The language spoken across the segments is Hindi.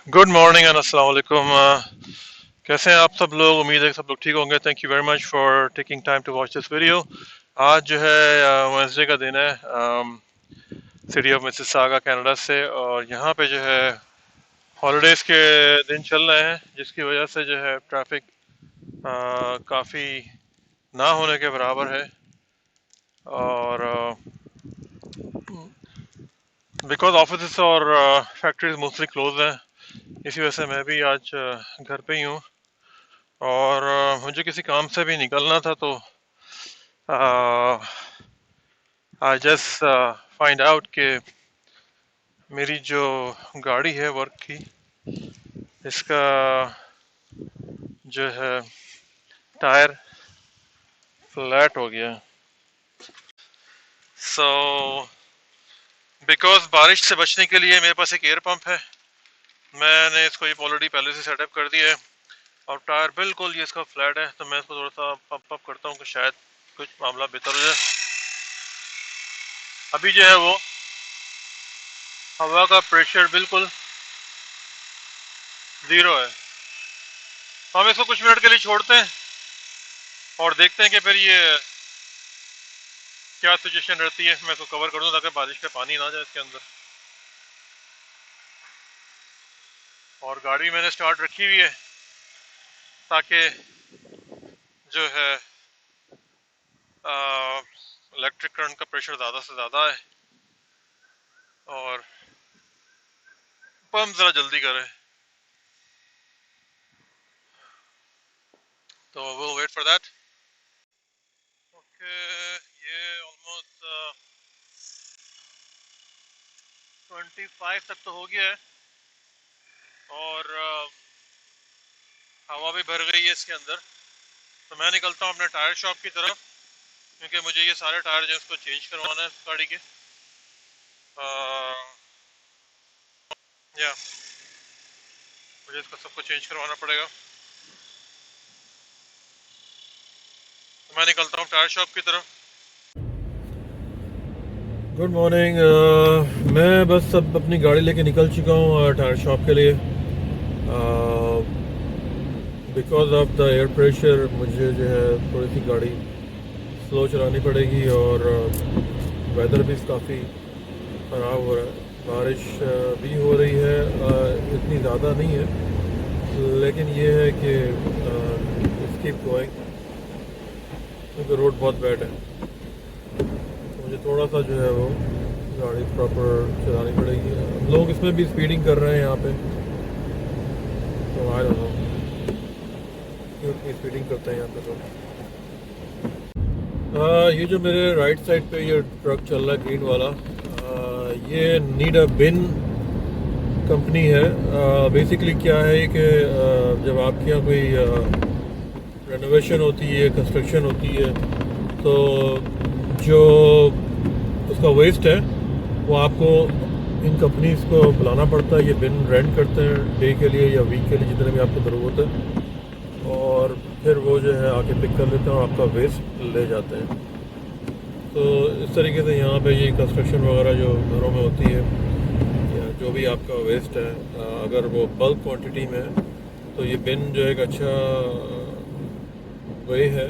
गुड मॉर्निंग एंड अस्सलाम वालेकुम। कैसे हैं आप सब लोग? उम्मीद है कि सब लोग ठीक होंगे। Thank you very much for taking time to watch this video. आज जो है वेडनेसडे का दिन है, सिटी ऑफ मिसिसागा कनाडा से, और यहाँ पे जो है हॉलीडेज़ के दिन चल रहे हैं, जिसकी वजह से जो है ट्रैफिक काफ़ी ना होने के बराबर है। और बिकॉज ऑफिस और फैक्ट्रीज मोस्टली क्लोज हैं, इसी वजह से मैं भी आज घर पे ही हूँ। और मुझे किसी काम से भी निकलना था, तो आई जस्ट फाइंड आउट कि मेरी जो गाड़ी है वर्क की, इसका जो है टायर फ्लैट हो गया। सो बिकॉज बारिश से बचने के लिए मेरे पास एक एयर पंप है, मैंने इसको ये ऑलरेडी पहले से सेटअप कर दिया है। और टायर बिल्कुल ये इसका फ्लैट है, तो मैं इसको थोड़ा सा पंप अप करता हूँ कि शायद कुछ मामला बेहतर हो जाए। अभी जो है वो हवा का प्रेशर बिल्कुल ज़ीरो है। तो हम इसको कुछ मिनट के लिए छोड़ते हैं और देखते हैं कि फिर ये क्या सिचुएशन रहती है। मैं इसको कवर कर दूं ताकि बारिश का पानी ना जाए इसके अंदर। और गाड़ी मैंने स्टार्ट रखी हुई है ताकि जो है इलेक्ट्रिक करंट का प्रेशर ज़्यादा से ज़्यादा है और पंप ज़रा जल्दी करे। तो we'll wait for that. Okay, ये ऑलमोस्ट 25 तक तो हो गया है और हवा भी भर गई है इसके अंदर। तो मैं निकलता हूँ अपने टायर शॉप की तरफ, क्योंकि मुझे ये सारे टायर जो है उसको चेंज करवाना है गाड़ी के। या मुझे इसको सबको चेंज करवाना पड़ेगा। तो मैं निकलता हूँ टायर शॉप की तरफ। Good morning. मैं बस अब अपनी गाड़ी लेके निकल चुका हूँ टायर शॉप के लिए। Because of the air pressure मुझे जो है थोड़ी सी गाड़ी स्लो चलानी पड़ेगी और वेदर भी काफ़ी ख़राब हो रहा है। बारिश भी हो रही है, इतनी ज़्यादा नहीं है, लेकिन ये है कि कीप गोइंग क्योंकि रोड बहुत बैड है। तो मुझे थोड़ा सा जो है वो गाड़ी प्रॉपर चलानी पड़ेगी। लोग इसमें भी स्पीडिंग कर रहे हैं यहाँ पे, तो आई डोंट नो क्यों इतनी स्पीडिंग करते हैं यहाँ पे लोग। ये जो मेरे राइट साइड पे ये ट्रक चल रहा है ग्रीन वाला, ये नीड अ बिन कंपनी है। बेसिकली क्या है कि जब आपके यहाँ कोई रेनोवेशन होती है, कंस्ट्रक्शन होती है, तो जो उसका वेस्ट है वो आपको इन कंपनीज़ को बुलाना पड़ता है। ये बिन रेंट करते हैं डे के लिए या वीक के लिए, जितने भी आपको ज़रूरत है, और फिर वो जो है आके पिक कर लेते हैं और आपका वेस्ट ले जाते हैं। तो इस तरीके से यहाँ पे ये कंस्ट्रक्शन वगैरह जो घरों में होती है या जो भी आपका वेस्ट है, अगर वो बल्क क्वांटिटी में है, तो ये बिन जो एक अच्छा वे है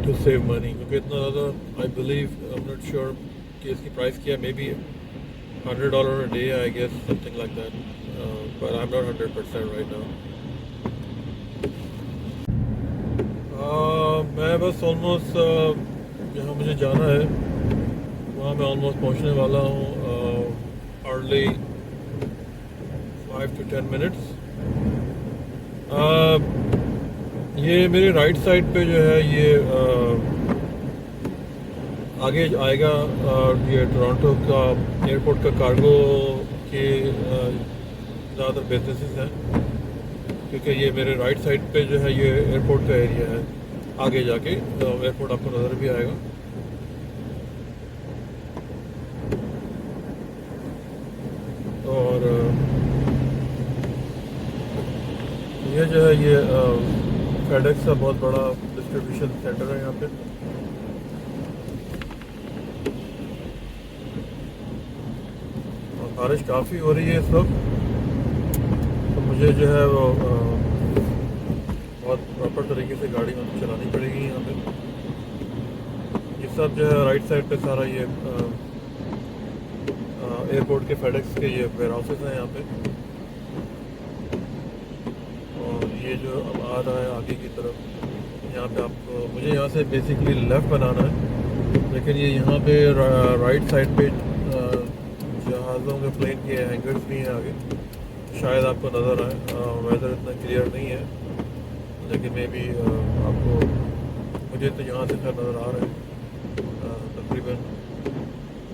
टू सेव मनी। क्योंकि इतना ज़्यादा I believe, I am not sure कि इसकी प्राइस क्या है, may be $100 a day, I guess, something like that, but I'm not 100% right now. मैं बस ऑलमोस्ट जहाँ मुझे जाना है वहाँ मैं ऑलमोस्ट पहुँचने वाला हूँ, हार्डली 5 to 10 minutes। ये मेरे राइट साइड पे जो है ये आगे आएगा, ये टोरंटो का एयरपोर्ट का कार्गो के ज़्यादातर बिजनेसेस हैं, क्योंकि ये मेरे राइट साइड पे जो है ये एयरपोर्ट का एरिया है। आगे जाके एयरपोर्ट आपको नज़र भी आएगा। और ये जो है ये फेडेक्स का बहुत बड़ा डिस्ट्रीब्यूशन सेंटर है यहाँ पे। आप बारिश काफ़ी हो रही है इस वक्त, तो मुझे जो है वो बहुत प्रॉपर तरीके से गाड़ी मतलब चलानी पड़ेगी यहाँ पे। ये सब जो है राइट साइड पे सारा ये एयरपोर्ट के फेडेक्स के ये वेयर हाउसेस हैं यहाँ पे। और ये जो अब आ रहा है आगे की तरफ, यहाँ पे आपको मुझे यहाँ से बेसिकली लेफ़्ट बनाना है, लेकिन ये यहाँ पे राइट साइड पे जहाज़ों के प्लेन के हैंगर्स भी हैं आगे, शायद आपको नज़र आए। वेदर इतना क्लियर नहीं है, लेकिन मे बी आपको, मुझे तो यहाँ से खैर नज़र आ रहे हैं तकरीबन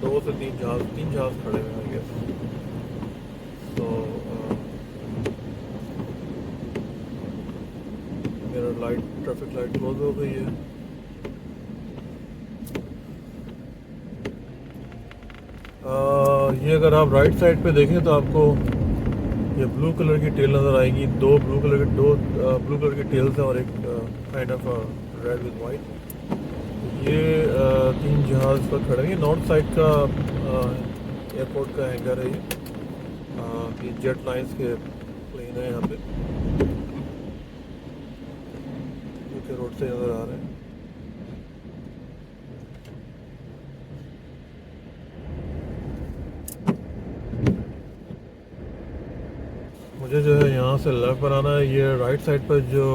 2 से 3 जहाज़ खड़े हुए हैं आई गेस। तो मेरा ट्रैफिक लाइट क्लोज हो गई है। ये अगर आप राइट साइड पे देखें तो आपको ये ब्लू कलर की टेल नज़र आएगी। दो ब्लू कलर की टेल्स हैं और एक kind of read with white. ये 3 जहाज़ पर खड़े हैं। नॉर्थ साइड का एयरपोर्ट का हैंगर है ये जेट लाइंस के प्लेन है यहाँ पे, यूके रोड से नज़र आ रहे हैं। मुझे जो है यहाँ से लेफ़्ट बनाना है। ये राइट साइड पर जो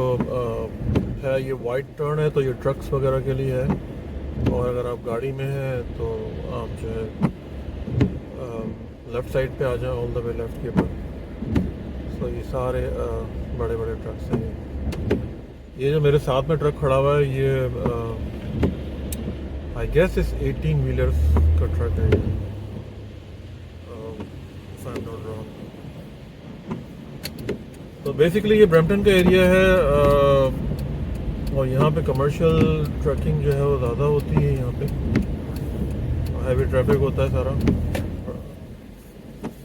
है ये वाइट टर्न है, तो ये ट्रक्स वगैरह के लिए है, और अगर आप गाड़ी में हैं तो आप जो है लेफ़्ट साइड पे आ जाएं, ऑल द वे लेफ़्ट के ऊपर। तो ये सारे बड़े बड़े ट्रक्स हैं। ये जो मेरे साथ में ट्रक खड़ा हुआ है ये आई गेस इस 18 व्हीलर्स का ट्रक है ये, if I am not wrong. तो बेसिकली ये ब्रैम्पटन का एरिया है, और यहाँ पे कमर्शियल ट्रकिंग जो है वो ज़्यादा होती है। यहाँ पे हैवी ट्रैफिक होता है सारा,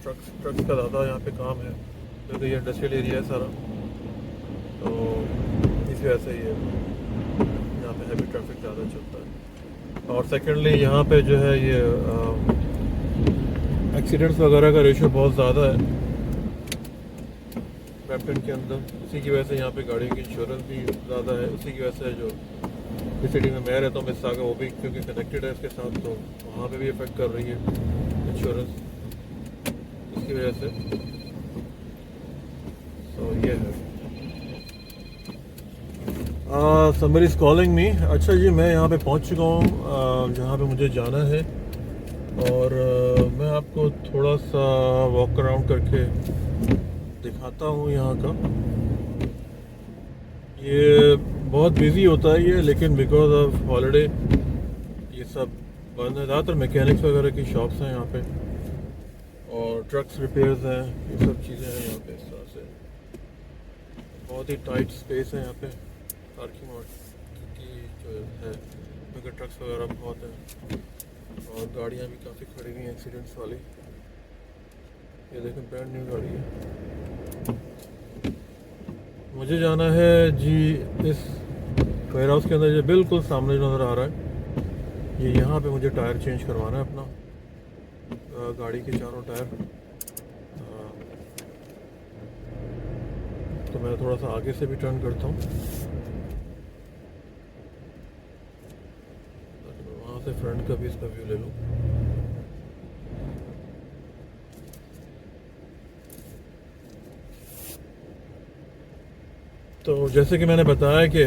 ट्रक्स का ज़्यादा यहाँ पे काम है, क्योंकि ये इंडस्ट्रियल एरिया है सारा, तो इस वजह से ये यहाँ पे हैवी ट्रैफिक ज़्यादा चलता है। और सेकेंडली यहाँ पे जो है ये एक्सीडेंट्स वगैरह का रेशो बहुत ज़्यादा है ब्रैम्पटन के अंदर। उसी की वजह से यहाँ पे गाड़ियों की इंश्योरेंस भी ज़्यादा है। उसी की वजह से जो इस सिटी में मैं रहता हूँ मिसिसागा, वो भी क्योंकि कनेक्टेड है इसके साथ, तो वहाँ पे भी इफ़ेक्ट कर रही है इंश्योरेंस इसकी वजह से। तो ये है समबडी इज़ कॉलिंग मी। अच्छा जी, मैं यहाँ पे पहुँच चुका हूँ जहाँ पे मुझे जाना है, और मैं आपको थोड़ा सा वॉक अराउंड करके दिखाता हूँ यहाँ का। ये बहुत बिजी होता है ये, लेकिन बिकॉज ऑफ हॉलीडे ये सब बंद है। ज़्यादातर मैकेनिक्स वगैरह की शॉप्स हैं यहाँ पे, और ट्रक्स रिपेयर्स हैं, ये सब चीज़ें हैं यहाँ पे। इस तरह से बहुत ही टाइट स्पेस है यहाँ पे पार्किंग की जो है, क्योंकि ट्रक्स वगैरह बहुत हैं और गाड़ियाँ भी काफ़ी खड़ी हुई हैं एक्सीडेंट्स वाली। ये देखें ब्रांड न्यू गाड़ी है। मुझे जाना है जी इस वेयर हाउस के अंदर, जो बिल्कुल सामने नज़र आ रहा है, ये यहाँ पे मुझे टायर चेंज करवाना है अपना, गाड़ी के चारों टायर। तो मैं थोड़ा सा आगे से भी टर्न करता हूँ, वहाँ से फ्रंट का भी इसका व्यू ले लूँ। तो जैसे कि मैंने बताया कि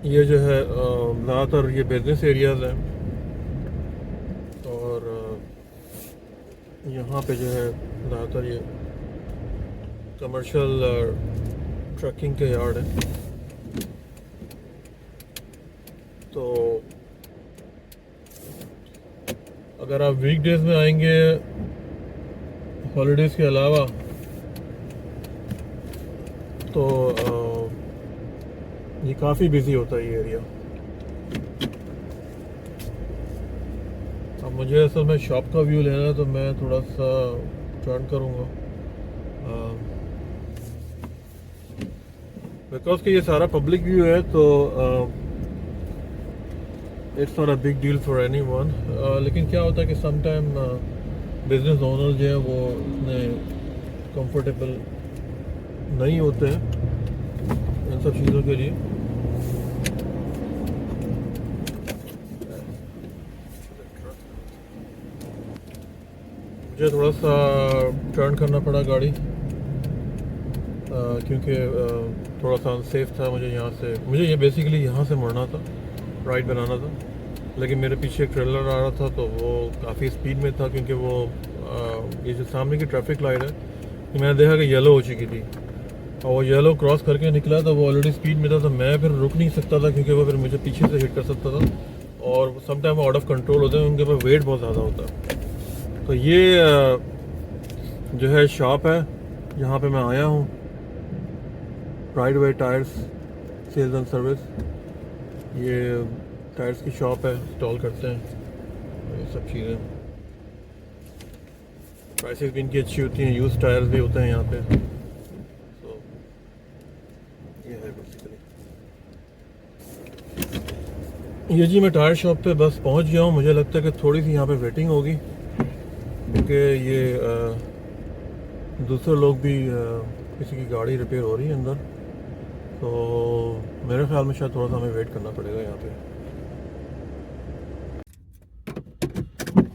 ये जो है ज़्यादातर ये बिजनेस एरियाज़ हैं, और यहाँ पे जो है ज़्यादातर ये कमर्शियल ट्रकिंग के यार्ड हैं। तो अगर आप वीकडेज में आएंगे हॉलीडेज़ के अलावा, तो ये काफ़ी बिजी होता है ये एरिया। अब मुझे असल में शॉप का व्यू लेना है, तो मैं थोड़ा सा टर्न करूँगा, बिकॉज कि ये सारा पब्लिक व्यू है, तो it's not a big deal for anyone. लेकिन क्या होता है कि समटाइम बिजनेस ओनर जो है वो इतने कंफर्टेबल नहीं होते हैं इन सब चीज़ों के लिए। मुझे थोड़ा सा टर्न करना पड़ा गाड़ी क्योंकि थोड़ा सा अनसेफ था। मुझे ये बेसिकली यहाँ से मुड़ना था, राइट बनाना था, लेकिन मेरे पीछे एक ट्रेलर आ रहा था तो वो काफ़ी स्पीड में था, क्योंकि वो ये जो सामने की ट्रैफिक लाइट है कि मैंने देखा कि येलो हो चुकी थी और वो येलो क्रॉस करके निकला था। वो ऑलरेडी स्पीड में था तो मैं फिर रुक नहीं सकता था, क्योंकि वो फिर मुझे पीछे से हिट कर सकता था और समटाइम आउट ऑफ कंट्रोल होते हैं, उनके पास वेट बहुत ज़्यादा होता है। तो ये जो है शॉप है जहाँ पे मैं आया हूँ, right way tyres sales and service. ये टायर्स की शॉप है, इंस्टॉल करते हैं ये सब चीज़ें। प्राइसेस भी इनकी अच्छी होती हैं, यूज़ टायर्स भी होते हैं यहाँ पे। तो ये है बेसिकली। ये जी मैं टायर शॉप पे बस पहुँच गया हूँ। मुझे लगता है कि थोड़ी सी यहाँ पे वेटिंग होगी, क्योंकि ये दूसरे लोग भी किसी की गाड़ी रिपेयर हो रही है अंदर, तो मेरे ख्याल में शायद थोड़ा सा हमें वेट करना पड़ेगा यहाँ पे।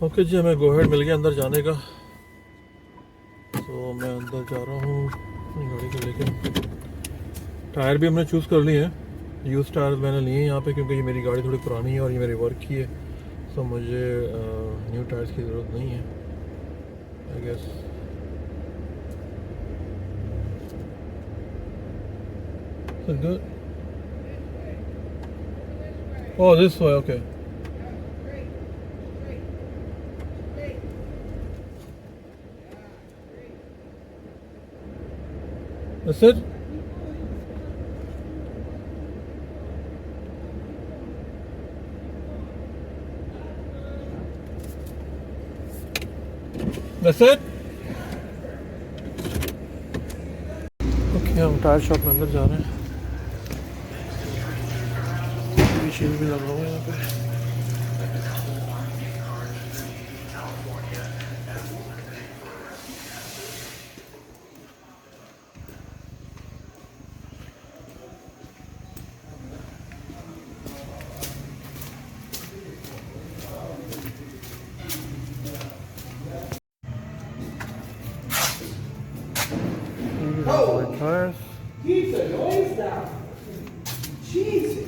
ओके जी, हमें गोहेड मिल गया अंदर जाने का, तो मैं अंदर जा रहा हूँ अपनी गाड़ी को लेके। टायर भी हमने चूज़ कर लिए हैं, यूज़ टायर मैंने लिए हैं यहाँ पे, क्योंकि ये मेरी गाड़ी थोड़ी पुरानी है और ये मेरी वर्क की है, तो मुझे न्यू टायर्स की ज़रूरत नहीं है I guess. So good. Oh, this way, okay. That's it? That's it? Okay, हम टायर शॉप में अंदर जा रहे हैं। शील भी लगा हुआ है यहाँ पे। Tyres. Keep the noise down. Jesus.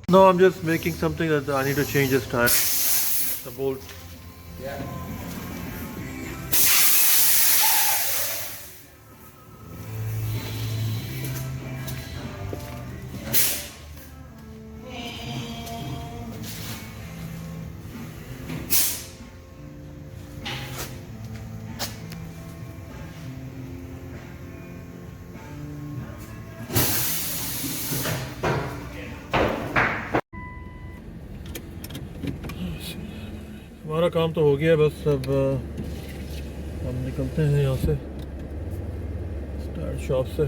No, I'm just making something that I need to change this tire. The bolt. Yeah. हमारा काम तो हो गया, बस अब हम निकलते हैं यहाँ से, टायर शॉप से।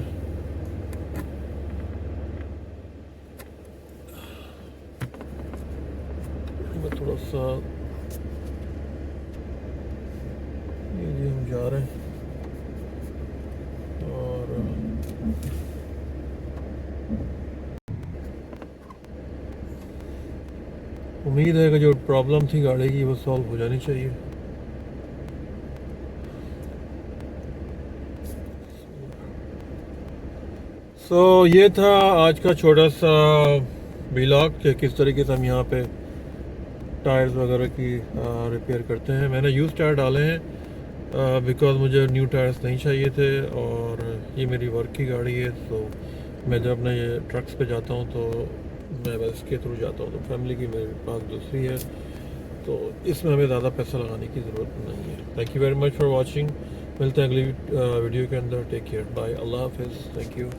मैं थोड़ा सा ये हम जा रहे हैं और उम्मीद है कि जो प्रॉब्लम थी गाड़ी की वो सॉल्व हो जानी चाहिए। ये था आज का छोटा सा व्लॉग कि किस तरीके से हम यहाँ पे टायर्स वगैरह की रिपेयर करते हैं। मैंने यूज़ टायर डाले हैं बिकॉज़ मुझे न्यू टायर्स नहीं चाहिए थे और ये मेरी वर्क की गाड़ी है, तो मैं जब अपने ट्रक्स पे जाता हूँ तो मैं बस इसके थ्रू जाता हूँ। तो फैमिली की मेरे पास दूसरी है, तो इसमें हमें ज़्यादा पैसा लगाने की ज़रूरत नहीं है। Thank you very much for watching. मिलते हैं अगली वीडियो के अंदर। टेक केयर, बाय, अल्लाह हाफिज़, थैंक यू।